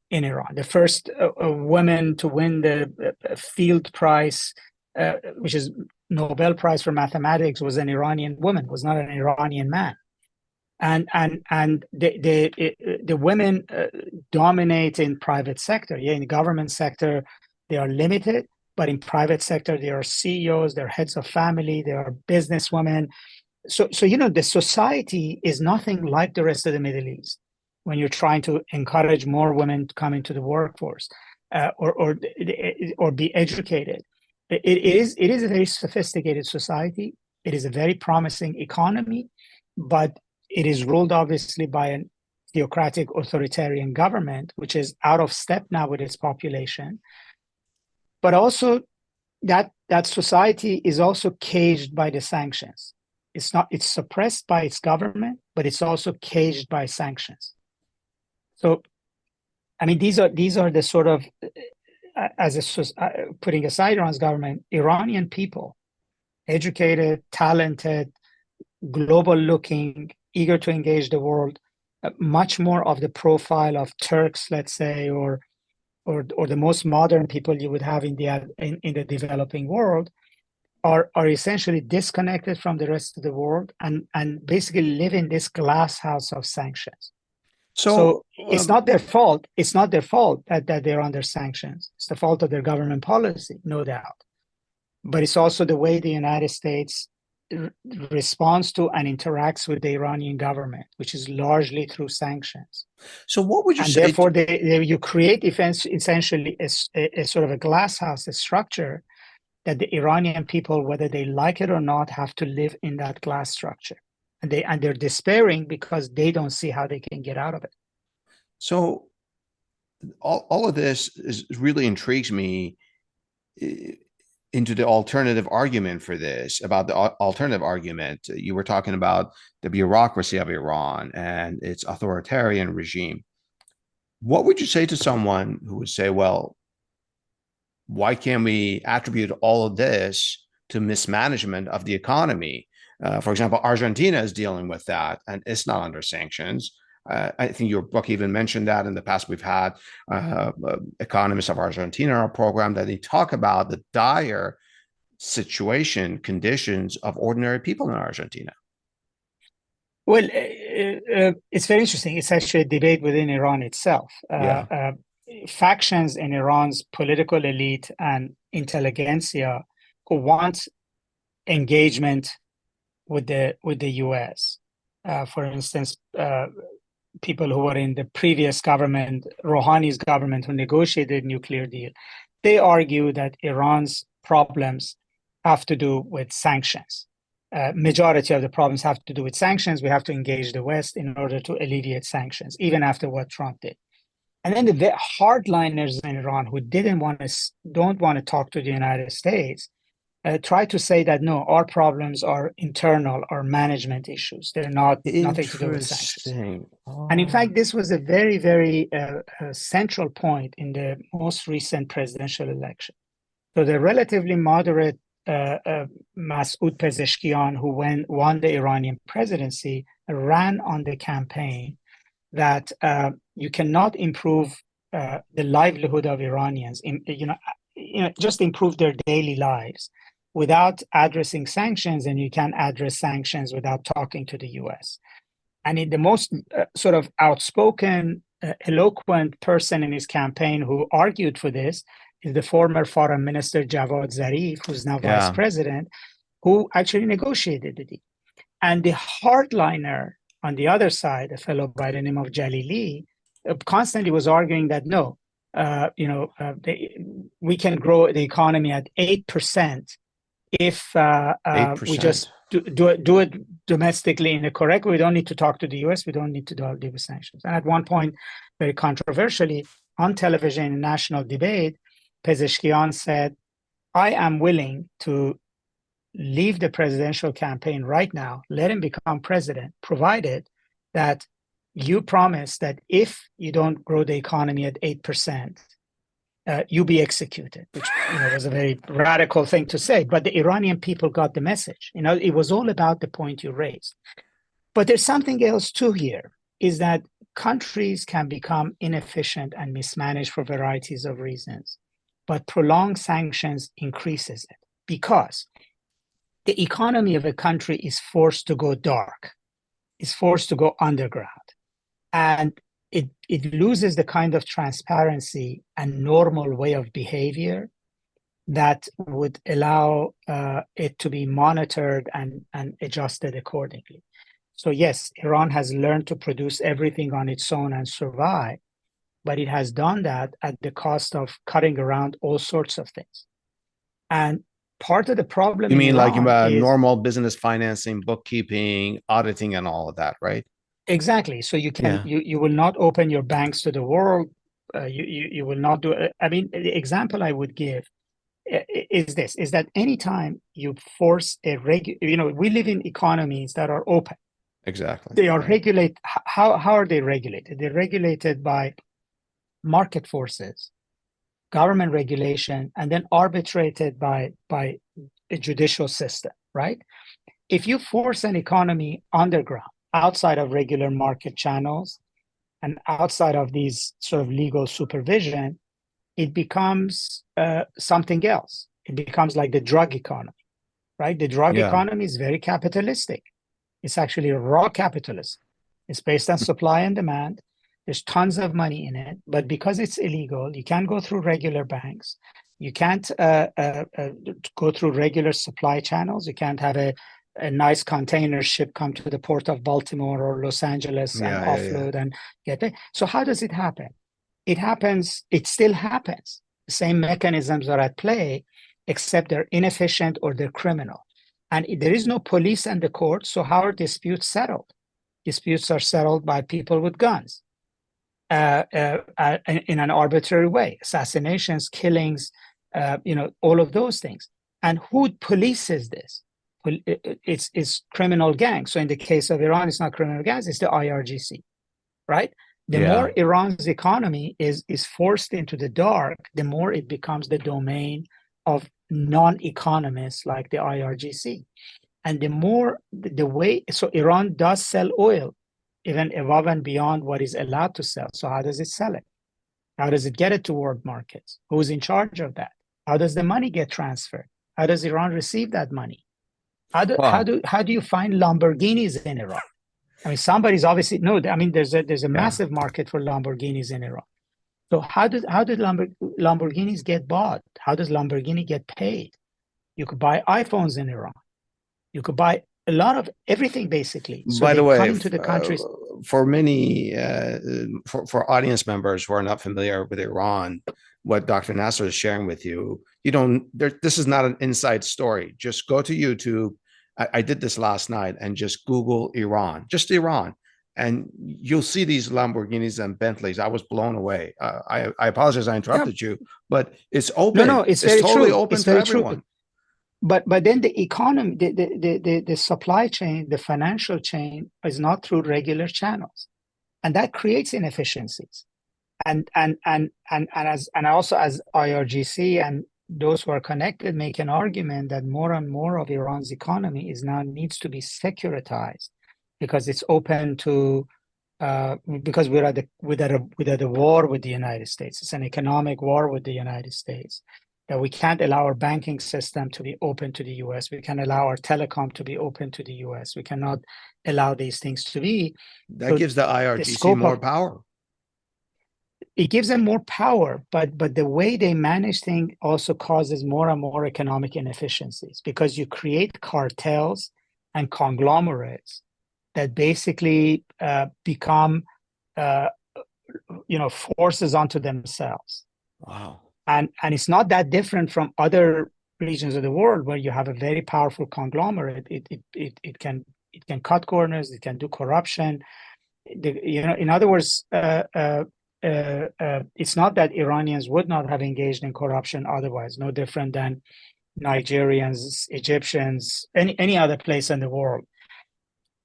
in Iran. The first woman to win the Field Prize, which is Nobel Prize for Mathematics, was an Iranian woman, was not an Iranian man. And the women dominate in private sector. Yeah, in the government sector, they are limited, but in private sector, they are CEOs, they're heads of family, they are businesswomen. So the society is nothing like the rest of the Middle East when you're trying to encourage more women to come into the workforce or be educated. It is a very sophisticated society. It is a very promising economy, but it is ruled obviously by a theocratic authoritarian government, which is out of step now with its population. But also that society is also caged by the sanctions. It's suppressed by its government, but it's also caged by sanctions. So, I mean, these are the sort of, putting aside Iran's government, Iranian people educated, talented, global looking, eager to engage the world, much more of the profile of Turks, let's say, or the most modern people you would have in the developing world, are essentially disconnected from the rest of the world and basically live in this glass house of sanctions. So it's not their fault. It's not their fault that they're under sanctions. It's the fault of their government policy, no doubt. But it's also the way the United States responds to and interacts with the Iranian government, which is largely through sanctions. So what would you and say? Therefore, you create essentially a sort of a glass house, a structure that the Iranian people, whether they like it or not, have to live in that glass structure. And they're despairing because they don't see how they can get out of it. So all of this really intrigues me into the alternative argument for this, about the alternative argument. You were talking about the bureaucracy of Iran and its authoritarian regime. What would you say to someone who would say, well, why can't we attribute all of this to mismanagement of the economy? For example, Argentina is dealing with that, and it's not under sanctions. I think your book even mentioned that in the past. We've had economists of Argentina on our program that they talk about the dire conditions of ordinary people in Argentina. Well, it's very interesting. It's actually a debate within Iran itself. Factions in Iran's political elite and intelligentsia who want engagement with the U.S. For instance, people who were in the previous government, Rouhani's government, who negotiated the nuclear deal, they argue that Iran's problems have to do with sanctions. Majority of the problems have to do with sanctions. We have to engage the West in order to alleviate sanctions, even after what Trump did. And then the hardliners in Iran who don't want to talk to the United States try to say that no, our problems are internal or management issues. They're nothing to do with sanctions. And in fact, this was a very, very central point in the most recent presidential election. So the relatively moderate Masoud Pezeshkian, who won the Iranian presidency, ran on the campaign that you cannot improve the livelihood of Iranians, just improve their daily lives without addressing sanctions, and you can address sanctions without talking to the U.S. And the most sort of outspoken, eloquent person in his campaign who argued for this is the former foreign minister Javad Zarif, who's now vice president, who actually negotiated the deal. And the hardliner on the other side, a fellow by the name of Jalili, constantly was arguing that no, we can grow the economy at 8% if 8%. We just do it domestically in the correct way. We don't need to talk to the U.S. We don't need to deal with sanctions. And at one point, very controversially, on television in a national debate, Pezeshkian said, I am willing to leave the presidential campaign right now, let him become president, provided that you promise that if you don't grow the economy at 8%, you be executed, which was a very radical thing to say. But the Iranian people got the message. It was all about the point you raised. But there's something else too here, is that countries can become inefficient and mismanaged for varieties of reasons. But prolonged sanctions increases it because the economy of a country is forced to go dark, is forced to go underground. And it loses the kind of transparency and normal way of behavior that would allow it to be monitored and adjusted accordingly. So yes, Iran has learned to produce everything on its own and survive, but it has done that at the cost of cutting around all sorts of things. And part of the problem— You mean like normal business financing, bookkeeping, auditing, and all of that, right? Exactly. So you will not open your banks to the world. You will not do it. I mean, the example I would give is that anytime you force we live in economies that are open. Exactly. They are regulated. How are they regulated? They're regulated by market forces government regulation, and then arbitrated by a judicial system, right? If you force an economy underground, outside of regular market channels and outside of these sort of legal supervision, it becomes something else. It becomes like the drug economy, right? The drug Yeah. economy is very capitalistic. It's actually raw capitalism. It's based on supply and demand. There's tons of money in it, but because it's illegal, you can't go through regular banks. You can't go through regular supply channels. You can't have a nice container ship come to the port of Baltimore or Los Angeles and offload and get it. So how does it happen? It happens, it still happens. The same mechanisms are at play, except they're inefficient or they're criminal. And there is no police and the courts, so how are disputes settled? Disputes are settled by people with guns in an arbitrary way. Assassinations, killings, all of those things. And who polices this? It's criminal gangs. So in the case of Iran, it's not criminal gangs, it's the IRGC, right? The more Iran's economy is forced into the dark, the more it becomes the domain of non-economists like the IRGC. And so Iran does sell oil, even above and beyond what is allowed to sell. So how does it sell it? How does it get it to world markets? Who's in charge of that? How does the money get transferred? How does Iran receive that money? How do you find Lamborghinis in Iran? I mean, somebody's obviously there's a massive market for Lamborghinis in Iran. So how did Lamborghinis get bought? How does Lamborghini get paid? You could buy iPhones in Iran. You could buy a lot of everything, basically. So by the way, come into the countries. For many for audience members who are not familiar with Iran, what Dr. Nasser is sharing with you, this is not an inside story. Just go to YouTube. I did this last night and just Google Iran, just Iran, and you'll see these Lamborghinis and Bentleys. I was blown away. I apologize I interrupted you, but it's open. No, it's totally true. open to everyone. But then the economy, the supply chain, the financial chain is not through regular channels, and that creates inefficiencies. And also, as IRGC and those who are connected make an argument that more and more of Iran's economy needs to be securitized because it's open to because we're at a war with the United States. It's an economic war with the United States. That we can't allow our banking system to be open to the US. We can't allow our telecom to be open to the US. We cannot allow these things to be. That gives the IRGC more power. It gives them more power, but the way they manage things also causes more and more economic inefficiencies because you create cartels and conglomerates that basically become forces unto themselves. Wow. And it's not that different from other regions of the world where you have a very powerful conglomerate. It can cut corners. It can do corruption. In other words, it's not that Iranians would not have engaged in corruption otherwise. No different than Nigerians, Egyptians, any other place in the world.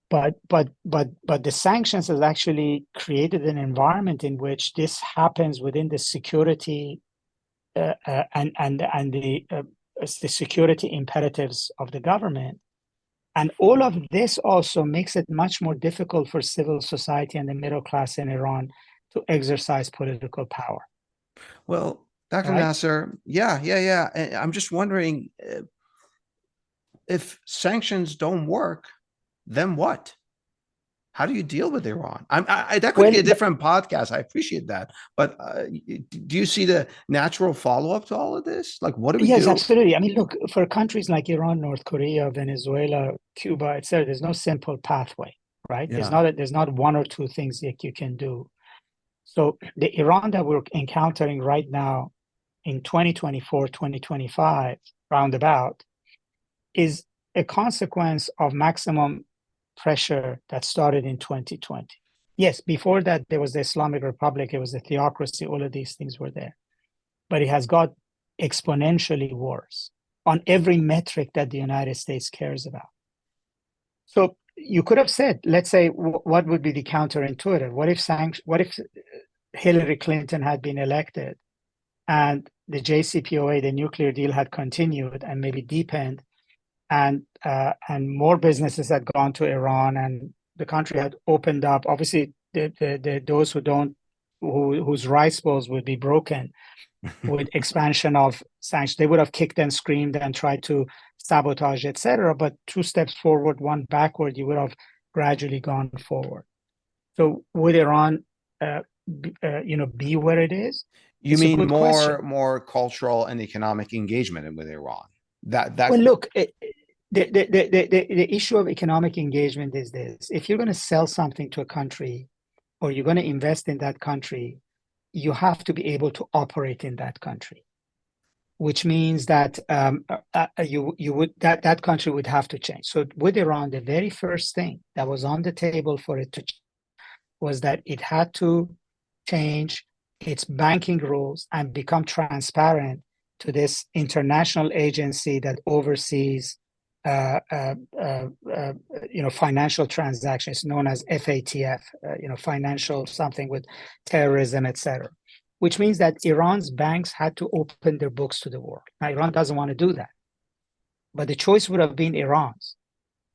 But the sanctions has actually created an environment in which this happens within the security. And the security imperatives of the government. And all of this also makes it much more difficult for civil society and the middle class in Iran to exercise political power. Well, Dr. Nasser, yeah. And I'm just wondering, if sanctions don't work, then what? How do you deal with Iran? That could be a different podcast. I appreciate that. But do you see the natural follow-up to all of this? Like, what do we do? Yes, absolutely. I mean, look, for countries like Iran, North Korea, Venezuela, Cuba, etc., there's no simple pathway, right? Yeah. There's not one or two things that you can do. So the Iran that we're encountering right now in 2024, 2025, roundabout, is a consequence of maximum pressure that started in 2020. Yes, before that, there was the Islamic Republic, it was a theocracy, all of these things were there. But it has got exponentially worse on every metric that the United States cares about. So you could have said, let's say, what would be the counterintuitive? What if Hillary Clinton had been elected and the JCPOA, the nuclear deal, had continued and maybe deepened, and more businesses had gone to Iran, and the country had opened up. Obviously, those whose rice bowls would be broken with expansion of sanctions, they would have kicked and screamed and tried to sabotage, etc. But 2 steps forward, 1 backward, you would have gradually gone forward. So would Iran, be where it is? You mean more cultural and economic engagement with Iran? That's look. The issue of economic engagement is this: if you're going to sell something to a country, or you're going to invest in that country, you have to be able to operate in that country, which means that that country would have to change. So with Iran, the very first thing that was on the table for it to change was that it had to change its banking rules and become transparent to this international agency that oversees financial transactions, known as FATF, financial something with terrorism, etc. Which means that Iran's banks had to open their books to the world. Now, Iran doesn't want to do that, but the choice would have been Iran's.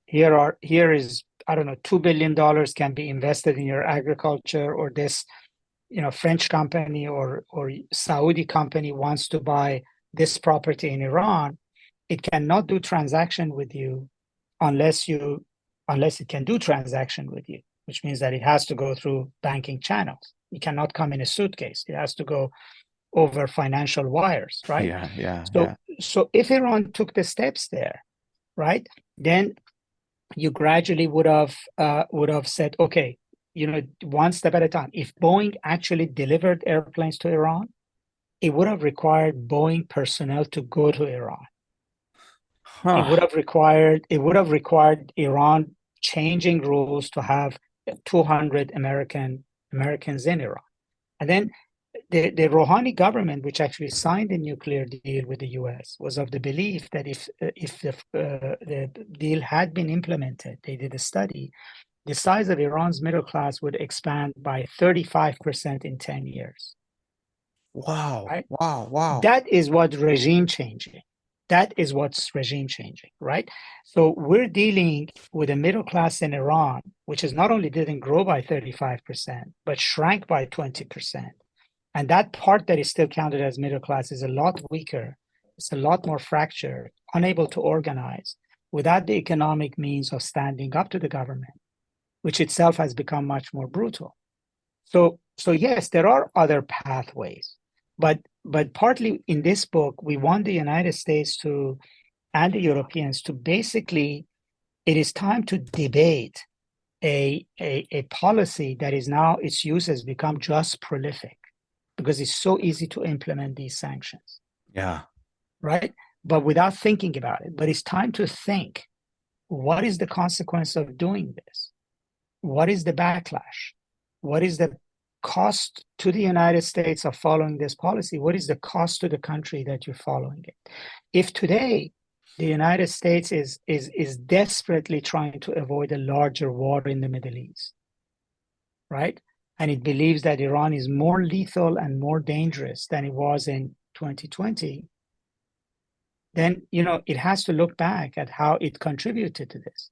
Here is, I don't know, $2 billion can be invested in your agriculture, or this, French company or Saudi company wants to buy this property in Iran. It cannot do transaction with you unless it can do transaction with you, which means that it has to go through banking channels. It cannot come in a suitcase. It has to go over financial wires, right? So if Iran took the steps there, right, then you gradually would have said, okay, 1 step at a time. If Boeing actually delivered airplanes to Iran, it would have required Boeing personnel to go to Iran. It would have required Iran changing rules to have 200 Americans in Iran. And then the Rouhani government, which actually signed a nuclear deal with the US, was of the belief that if the deal had been implemented, they did a study, the size of Iran's middle class would expand by 35% in 10 years. Wow. Right? Wow. That is what regime changing. That is what's regime changing, right? So we're dealing with a middle class in Iran, which is not only didn't grow by 35%, but shrank by 20%. And that part that is still counted as middle class is a lot weaker. It's a lot more fractured, unable to organize, without the economic means of standing up to the government, which itself has become much more brutal. So yes, there are other pathways, but partly in this book, we want the United States and the Europeans to basically, it is time to debate a policy that is now, its use has become just prolific because it's so easy to implement these sanctions. Yeah. Right? But without thinking about it. But it's time to think, what is the consequence of doing this? What is the backlash? What is the cost to the United States of following this policy? What is the cost to the country that you're following it? If today the United States is desperately trying to avoid a larger war in the Middle East, right? And it believes that Iran is more lethal and more dangerous than it was in 2020, then it has to look back at how it contributed to this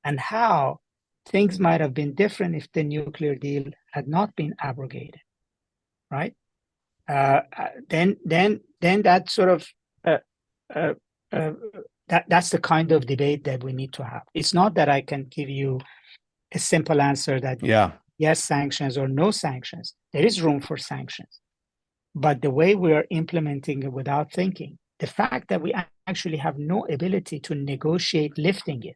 and how things might have been different if the nuclear deal had not been abrogated, right? Then that sort of that's the kind of debate that we need to have. It's not that I can give you a simple answer that yes, sanctions or no sanctions. There is room for sanctions, but the way we are implementing it without thinking, the fact that we actually have no ability to negotiate lifting it.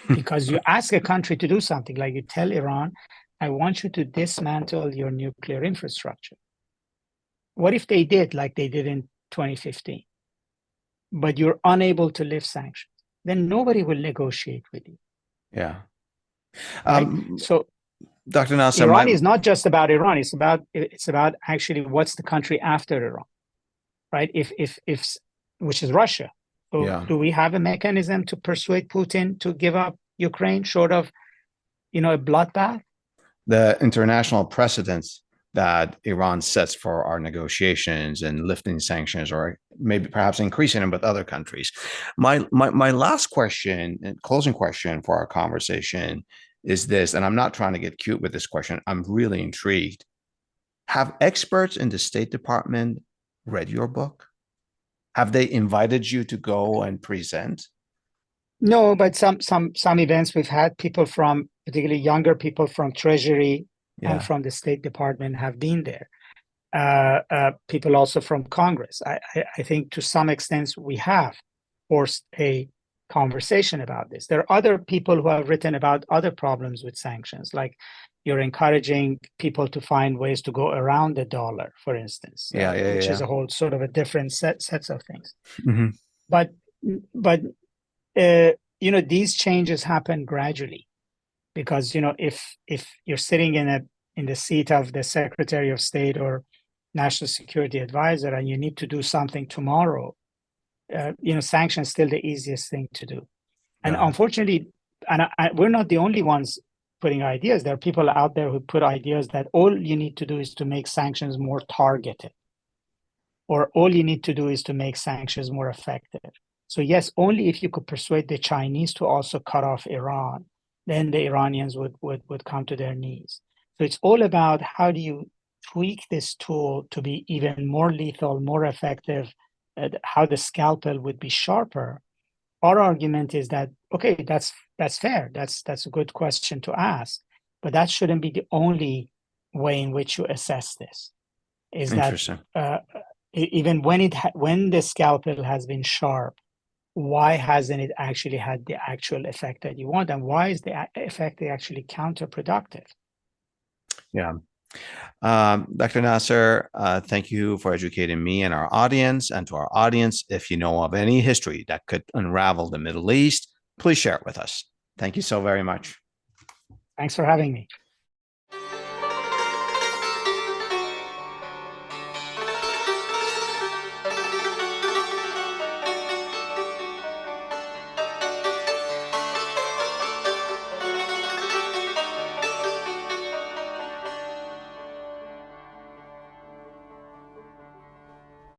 Because you ask a country to do something, like you tell Iran, I want you to dismantle your nuclear infrastructure. What if they did like they did in 2015? But you're unable to lift sanctions. Then nobody will negotiate with you. Yeah. Right? So Dr. Nasser, Iran is not just about Iran. It's about actually what's the country after Iran, right? If which is Russia. So do we have a mechanism to persuade Putin to give up Ukraine short of, a bloodbath? The international precedents that Iran sets for our negotiations and lifting sanctions, or maybe perhaps increasing them with other countries. My last question and closing question for our conversation is this, and I'm not trying to get cute with this question. I'm really intrigued. Have experts in the State Department read your book? Have they invited you to go and present? No, but some events we've had people from, particularly younger people from Treasury and Yeah. from the State Department have been there. People also from Congress. I think to some extent we have forced a conversation about this. There are other people who have written about other problems with sanctions, like you're encouraging people to find ways to go around the dollar, for instance, which is a whole sort of a different sets of things. Mm-hmm. But these changes happen gradually, because if you're sitting in the seat of the Secretary of State or National Security Advisor and you need to do something tomorrow, sanctions still the easiest thing to do. And unfortunately, we're not the only ones putting ideas. There are people out there who put ideas that all you need to do is to make sanctions more targeted, or all you need to do is to make sanctions more effective. So yes, only if you could persuade the Chinese to also cut off Iran, then the Iranians would come to their knees. So it's all about how do you tweak this tool to be even more lethal, more effective, how the scalpel would be sharper. Our argument is that, okay, that's fair. That's a good question to ask, but that shouldn't be the only way in which you assess this. Is that even when the scalpel has been sharp, why hasn't it actually had the actual effect that you want, and why is the effect actually counterproductive? Yeah. Dr. Nasser, thank you for educating me and our audience. And to our audience, if you know of any history that could unravel the Middle East, please share it with us. Thank you so very much. Thanks for having me.